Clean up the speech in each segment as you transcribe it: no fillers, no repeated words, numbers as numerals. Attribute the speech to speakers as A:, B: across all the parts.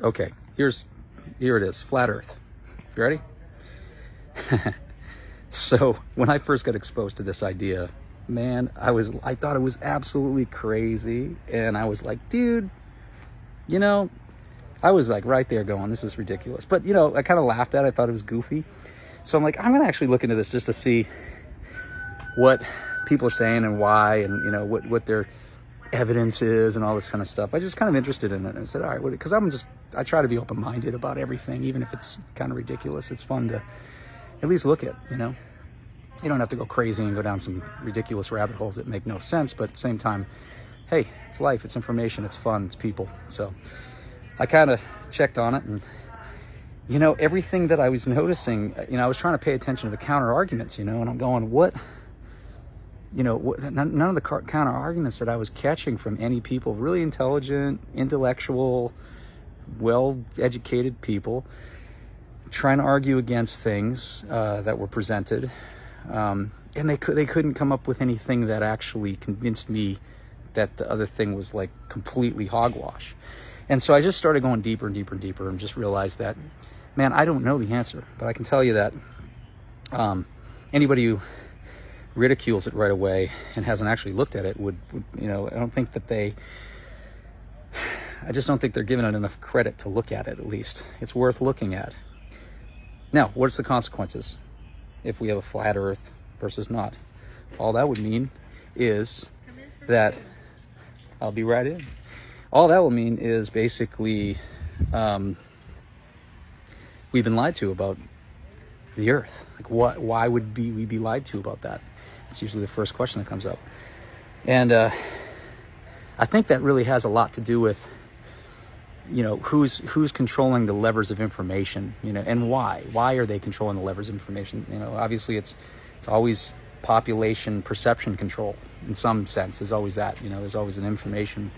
A: Okay, here it is, flat Earth. You ready? So when I first got exposed to this idea, man, I thought it was absolutely crazy, and I was like, dude, you know, I was like right there going, this is ridiculous. But, you know, I kind of laughed at it. I thought it was goofy. So I'm like, I'm going to actually look into this just to see what people are saying and why, and, you know, what their evidence is and all this kind of stuff. I just kind of interested in it. And I said, all right, because I try to be open-minded about everything, even if it's kind of ridiculous. It's fun to at least look at, you know. You don't have to go crazy and go down some ridiculous rabbit holes that make no sense, but at the same time, hey, it's life, it's information, it's fun, it's people. So I kind of checked on it, and, you know, everything that I was noticing, you know, I was trying to pay attention to the counter arguments, you know, and I'm going, none of the counter arguments that I was catching from any people, really intelligent, intellectual, well-educated people, trying to argue against things that were presented. And they couldn't come up with anything that actually convinced me that the other thing was like completely hogwash. And so I just started going deeper and deeper and deeper, and just realized that, man, I don't know the answer, but I can tell you that anybody who ridicules it right away and hasn't actually looked at it would, you know, I just don't think they're giving it enough credit to look at it. At least it's worth looking at. Now, what's the consequences if we have a flat Earth versus not? All that would mean is that, I'll be right in. All that will mean is basically we've been lied to about the Earth. Like, why would we be lied to about that? It's usually the first question that comes up. And I think that really has a lot to do with, you know, who's controlling the levers of information, you know, and why are they controlling the levers of information? You know, obviously it's always population perception control in some sense. There's always that, you know, there's always an information,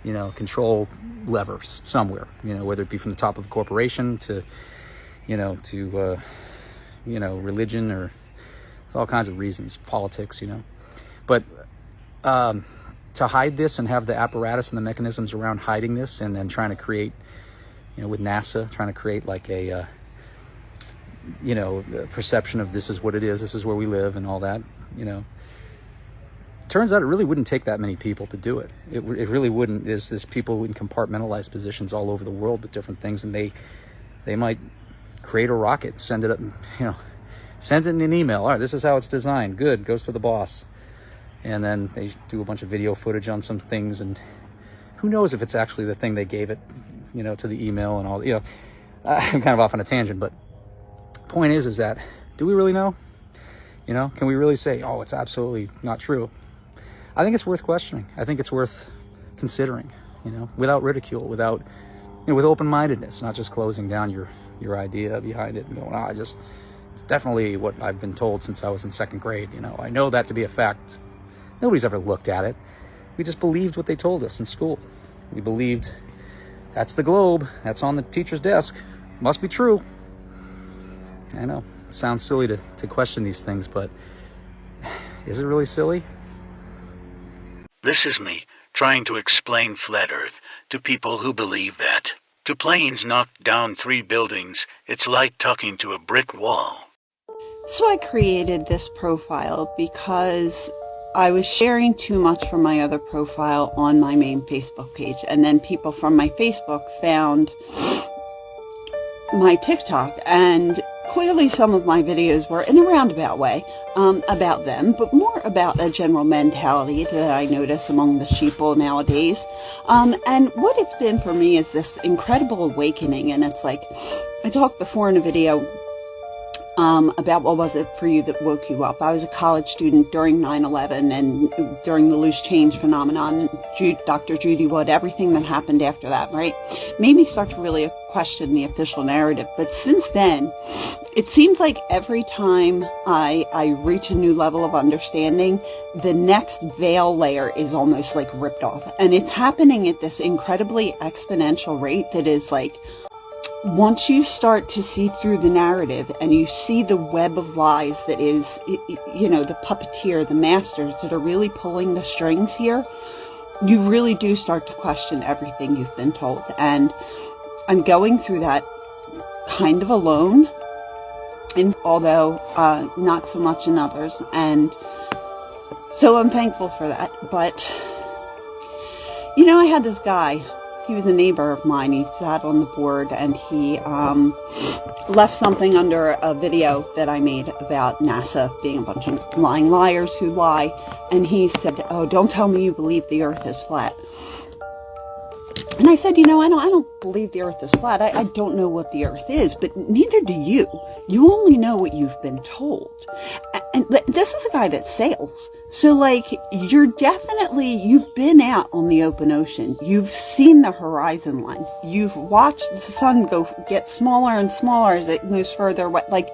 A: you know, control lever somewhere, you know, whether it be from the top of a corporation to religion, or all kinds of reasons, politics, you know. But to hide this and have the apparatus and the mechanisms around hiding this, and then trying to create, you know, with NASA, trying to create like a perception of this is what it is, this is where we live and all that, you know. Turns out it really wouldn't take that many people to do it. It really wouldn't. There's people in compartmentalized positions all over the world with different things, and they might create a rocket, send it up, you know, send it in an email. All right, this is how it's designed. Good, goes to the boss. And then they do a bunch of video footage on some things, and who knows if it's actually the thing they gave it, you know, to the email and all, you know. I'm kind of off on a tangent, but point is that, do we really know? You know, can we really say, oh, it's absolutely not true? I think it's worth questioning. I think it's worth considering, you know, without ridicule, without, you know, with open-mindedness, not just closing down your idea behind it and going, it's definitely what I've been told since I was in second grade. You know, I know that to be a fact. Nobody's ever looked at it. We just believed what they told us in school. We believed that's the globe, that's on the teacher's desk, must be true. I know, it sounds silly to question these things, but is it really silly?
B: This is me, trying to explain flat Earth to people who believe that. To planes knocked down 3 buildings, it's like talking to a brick wall.
C: So I created this profile because I was sharing too much from my other profile on my main Facebook page, and then people from my Facebook found my TikTok, and clearly some of my videos were in a roundabout way about them, but more about a general mentality that I notice among the sheeple nowadays. And what it's been for me is this incredible awakening, and it's like, I talked before in a video about what was it for you that woke you up. I was a college student during 9/11 and during the loose change phenomenon, Dr. Judy Wood, everything that happened after that, right, made me start to really question the official narrative. But since then, it seems like every time I reach a new level of understanding, the next veil layer is almost like ripped off. And it's happening at this incredibly exponential rate that is like, once you start to see through the narrative and you see the web of lies that is, you know, the puppeteer, the masters that are really pulling the strings here, you really do start to question everything you've been told. And I'm going through that kind of alone, and although not so much in others, and so I'm thankful for that. But you know, I had this guy. He was a neighbor of mine. He sat on the board, and he left something under a video that I made about NASA being a bunch of lying liars who lie. And he said, "Oh, don't tell me you believe the Earth is flat." And I said, you know, I don't believe the Earth is flat. I don't know what the Earth is, but neither do you. You only know what you've been told. And this is a guy that sails. So, like, you've been out on the open ocean. You've seen the horizon line. You've watched the sun get smaller and smaller as it moves further away. Like,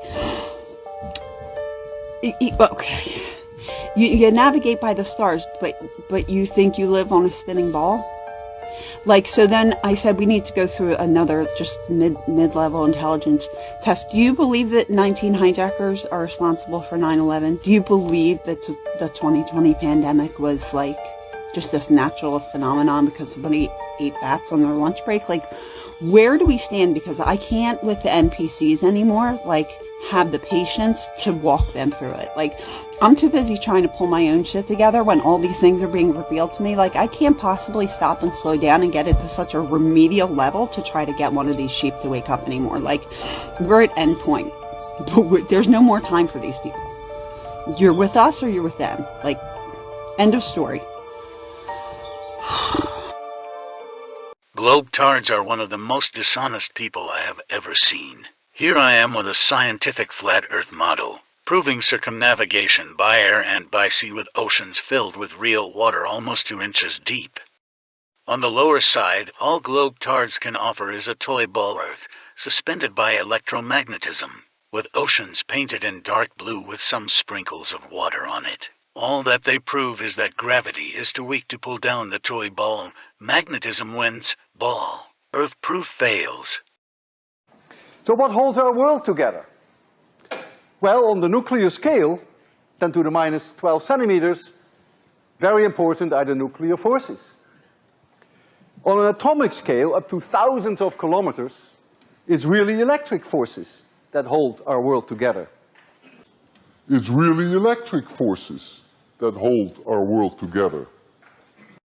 C: okay. You navigate by the stars, but you think you live on a spinning ball? Like, so then I said we need to go through another just mid-level intelligence test. Do you believe that 19 hijackers are responsible for 9/11? Do you believe that the 2020 pandemic was like just this natural phenomenon because somebody ate bats on their lunch break? Like, where do we stand? Because I can't with the NPCs anymore, like, have the patience to walk them through it. Like, I'm too busy trying to pull my own shit together when all these things are being revealed to me. Like, I can't possibly stop and slow down and get it to such a remedial level to try to get one of these sheep to wake up anymore. Like, we're at end point. But there's no more time for these people. You're with us or you're with them. Like, end of story.
B: Globetards are one of the most dishonest people I have ever seen. Here I am with a scientific flat Earth model, proving circumnavigation by air and by sea with oceans filled with real water almost 2 inches deep. On the lower side, all Globetards can offer is a toy ball Earth, suspended by electromagnetism, with oceans painted in dark blue with some sprinkles of water on it. All that they prove is that gravity is too weak to pull down the toy ball. Magnetism wins, ball. Earth proof fails.
D: So what holds our world together? Well, on the nuclear scale, 10 to the minus 12 centimeters, very important are the nuclear forces. On an atomic scale, up to thousands of kilometers, it's really electric forces that hold our world together.
E: It's really electric forces that hold our world together.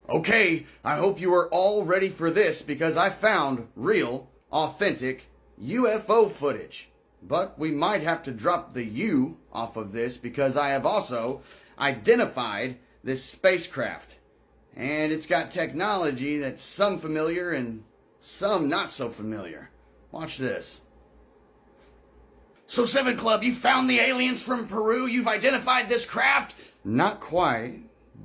F: Okay, I hope you are all ready for this because I found real, authentic UFO footage. But we might have to drop the U off of this because I have also identified this spacecraft. And it's got technology that's some familiar and some not so familiar. Watch this. So 7 Club, you found the aliens from Peru? You've identified this craft? Not quite,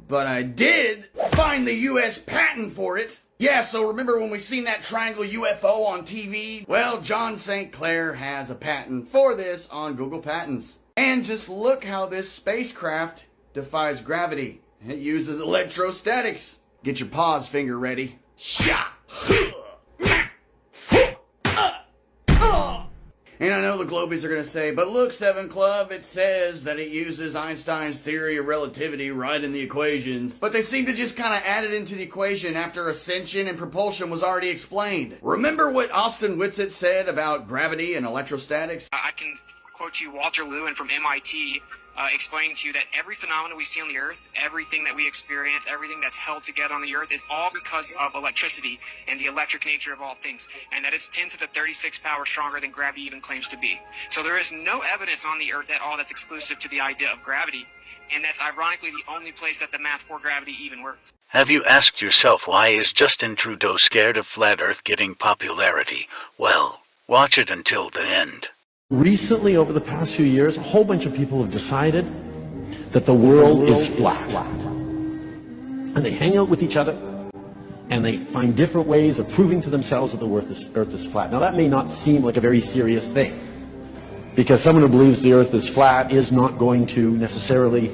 F: but I did find the U.S. patent for it. Yeah, so remember when we seen that triangle UFO on TV? Well, John St. Clair has a patent for this on Google Patents. And just look how this spacecraft defies gravity. It uses electrostatics. Get your pause finger ready. Sha! And I know the Globies are going to say, but look, 7 Club, it says that it uses Einstein's theory of relativity right in the equations. But they seem to just kind of add it into the equation after ascension and propulsion was already explained. Remember what Austin Whitsitt said about gravity and electrostatics?
G: I can quote you Walter Lewin from MIT explaining to you that every phenomenon we see on the Earth, everything that we experience, everything that's held together on the Earth is all because of electricity and the electric nature of all things, and that it's 10 to the 36 power stronger than gravity even claims to be. So there is no evidence on the Earth at all that's exclusive to the idea of gravity, and that's ironically the only place that the math for gravity even works.
B: Have you asked yourself why is Justin Trudeau scared of flat Earth getting popularity? Well, watch it until the end.
H: Recently, over the past few years, a whole bunch of people have decided that the world is flat. And they hang out with each other, and they find different ways of proving to themselves that the Earth is flat. Now, that may not seem like a very serious thing, because someone who believes the Earth is flat is not going to necessarily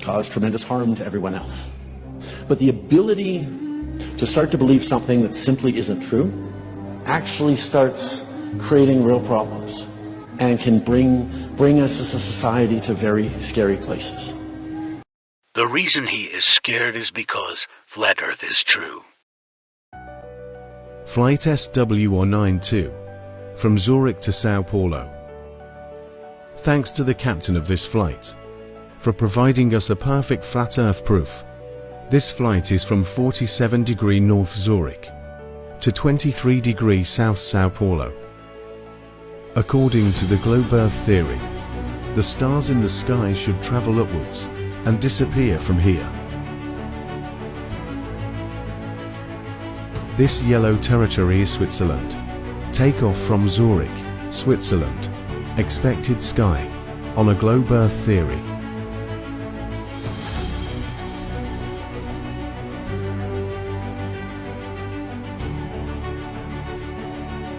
H: cause tremendous harm to everyone else. But the ability to start to believe something that simply isn't true actually starts creating real problems and can bring us as a society to very scary places.
B: The reason he is scared is because flat Earth is true.
I: Flight SW192 from Zurich to Sao Paulo. Thanks to the captain of this flight for providing us a perfect flat earth proof. This flight is from 47° north Zurich to 23° south Sao Paulo. According to the globe earth theory, the stars in the sky should travel upwards and disappear from here. This yellow territory is Switzerland. Takeoff from Zurich, Switzerland. Expected sky on a globe earth theory.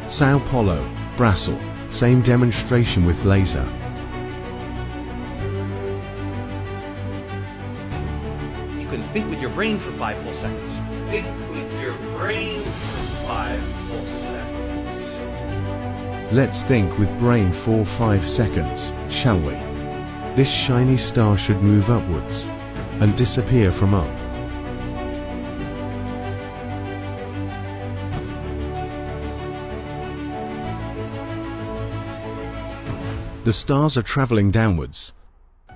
I: Sao Paulo, Brazil, same demonstration with laser.
J: You can think with your brain for 5 full seconds. Think with your brain for 5 full seconds.
I: Let's think with brain for 5 seconds, shall we? This shiny star should move upwards and disappear from up. The stars are traveling downwards,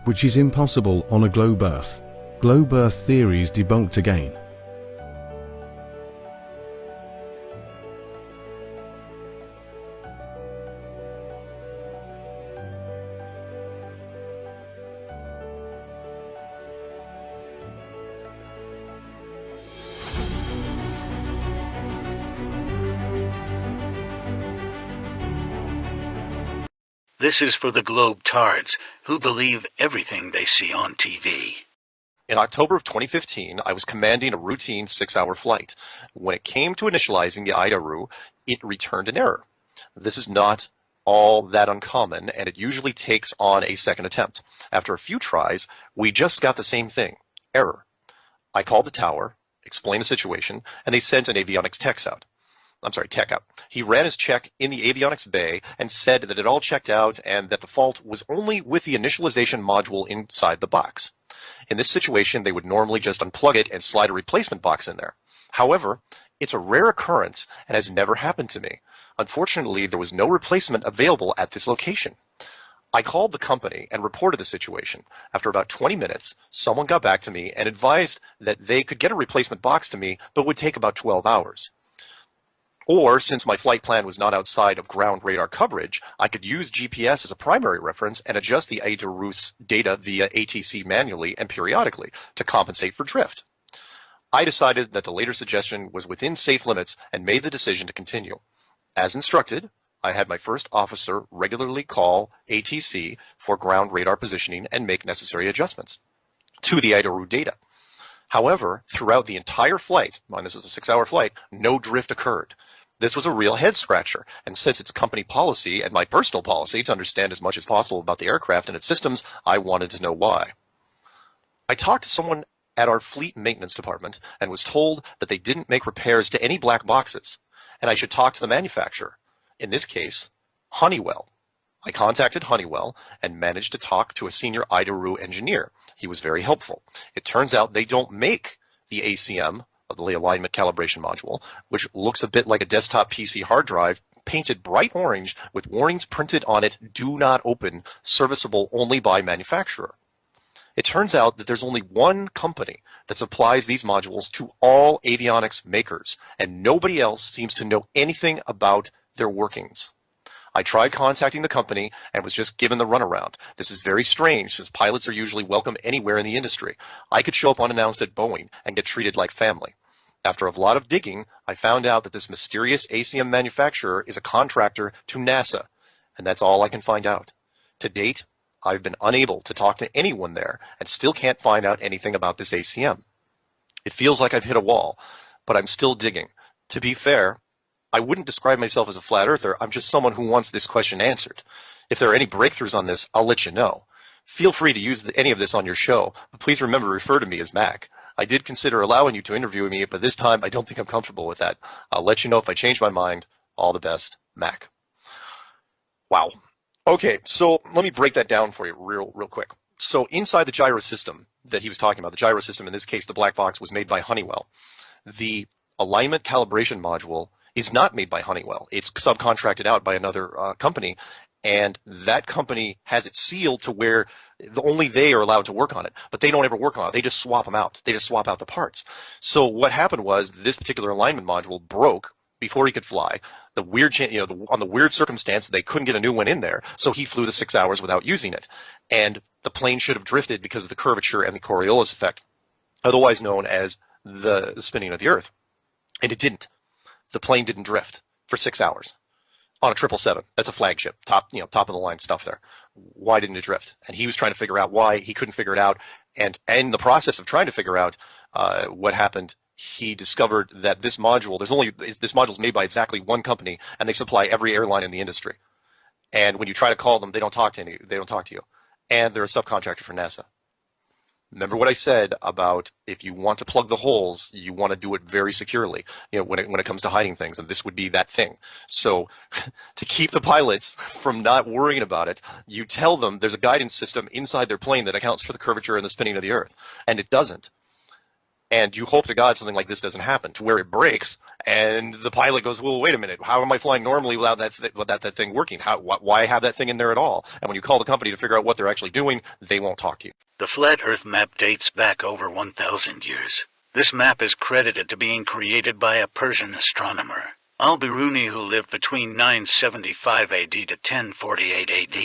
I: which is impossible on a globe earth. Globe earth theory is debunked again.
B: This is for the globe-tards who believe everything they see on TV.
K: In October of 2015, I was commanding a routine 6-hour flight. When it came to initializing the IDA-RU, it returned an error. This is not all that uncommon, and it usually takes on a second attempt. After a few tries, we just got the same thing, error. I called the tower, explained the situation, and they sent an avionics tech out. He ran his check in the avionics bay and said that it all checked out and that the fault was only with the initialization module inside the box. In this situation, they would normally just unplug it and slide a replacement box in there. However, it's a rare occurrence and has never happened to me. Unfortunately, there was no replacement available at this location. I called the company and reported the situation. After about 20 minutes, someone got back to me and advised that they could get a replacement box to me, but would take about 12 hours. Or, since my flight plan was not outside of ground radar coverage, I could use GPS as a primary reference and adjust the IDA-RU data via ATC manually and periodically to compensate for drift. I decided that the later suggestion was within safe limits and made the decision to continue. As instructed, I had my first officer regularly call ATC for ground radar positioning and make necessary adjustments to the IDA-RU data. However, throughout the entire flight, and this was a 6-hour flight, no drift occurred. This was a real head-scratcher, and since it's company policy and my personal policy to understand as much as possible about the aircraft and its systems, I wanted to know why. I talked to someone at our fleet maintenance department and was told that they didn't make repairs to any black boxes, and I should talk to the manufacturer, in this case, Honeywell. I contacted Honeywell and managed to talk to a senior IDA-RU engineer. He was very helpful. It turns out they don't make the ACM, the alignment calibration module, which looks a bit like a desktop PC hard drive painted bright orange with warnings printed on it, do not open, serviceable only by manufacturer. It turns out that there's only one company that supplies these modules to all avionics makers, and nobody else seems to know anything about their workings. I tried contacting the company and was just given the runaround. This is very strange since pilots are usually welcome anywhere in the industry. I could show up unannounced at Boeing and get treated like family. After a lot of digging, I found out that this mysterious ACM manufacturer is a contractor to NASA, and that's all I can find out. To date, I've been unable to talk to anyone there and still can't find out anything about this ACM. It feels like I've hit a wall, but I'm still digging. To be fair, I wouldn't describe myself as a flat earther. I'm just someone who wants this question answered. If there are any breakthroughs on this, I'll let you know. Feel free to use any of this on your show, but please remember to refer to me as Mac. I did consider allowing you to interview me, but this time I don't think I'm comfortable with that. I'll let you know if I change my mind. All the best, Mac. Wow. Okay, so let me break that down for you real quick. So inside the gyro system that he was talking about, the gyro system, in this case the black box, was made by Honeywell. The alignment calibration module is not made by Honeywell. It's subcontracted out by another company, and that company has it sealed to where only they are allowed to work on it, but they don't ever work on it. They just swap them out. They just swap out the parts. So what happened was this particular alignment module broke before he could fly. The weird, on the weird circumstance, they couldn't get a new one in there, so he flew the 6 hours without using it. And the plane should have drifted because of the curvature and the Coriolis effect, otherwise known as the spinning of the Earth. And it didn't. The plane didn't drift for 6 hours on a 777. That's a flagship, top of the line stuff there. Why didn't it drift? And he was trying to figure out why. He couldn't figure it out. And in the process of trying to figure out what happened, he discovered that this module is made by exactly one company, and they supply every airline in the industry. And when you try to call them, they don't talk to you. And they're a subcontractor for NASA. Remember what I said about if you want to plug the holes, you want to do it very securely, when it comes to hiding things, and this would be that thing. So to keep the pilots from not worrying about it, you tell them there's a guidance system inside their plane that accounts for the curvature and the spinning of the Earth, and it doesn't. And you hope to God something like this doesn't happen, to where it breaks, and the pilot goes, well, wait a minute, how am I flying normally without that thing working? Why have that thing in there at all? And when you call the company to figure out what they're actually doing, they won't talk to you.
B: The flat Earth map dates back over 1,000 years. This map is credited to being created by a Persian astronomer, Al-Biruni, who lived between 975 AD to 1048 AD.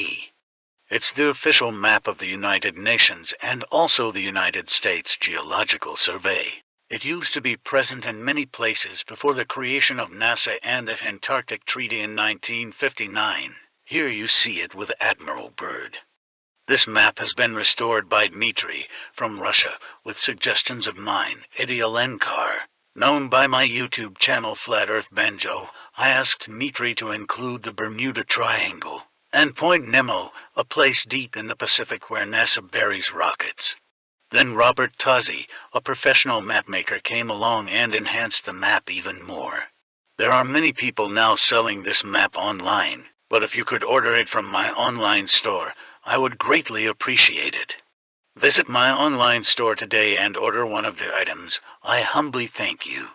B: It's the official map of the United Nations and also the United States Geological Survey. It used to be present in many places before the creation of NASA and the Antarctic Treaty in 1959. Here you see it with Admiral Byrd. This map has been restored by Dmitry from Russia with suggestions of mine, Eddie Alenkar. Known by my YouTube channel Flat Earth Banjo, I asked Dmitry to include the Bermuda Triangle and Point Nemo, a place deep in the Pacific where NASA buries rockets. Then Robert Tozzi, a professional mapmaker, came along and enhanced the map even more. There are many people now selling this map online, but if you could order it from my online store, I would greatly appreciate it. Visit my online store today and order one of the items. I humbly thank you.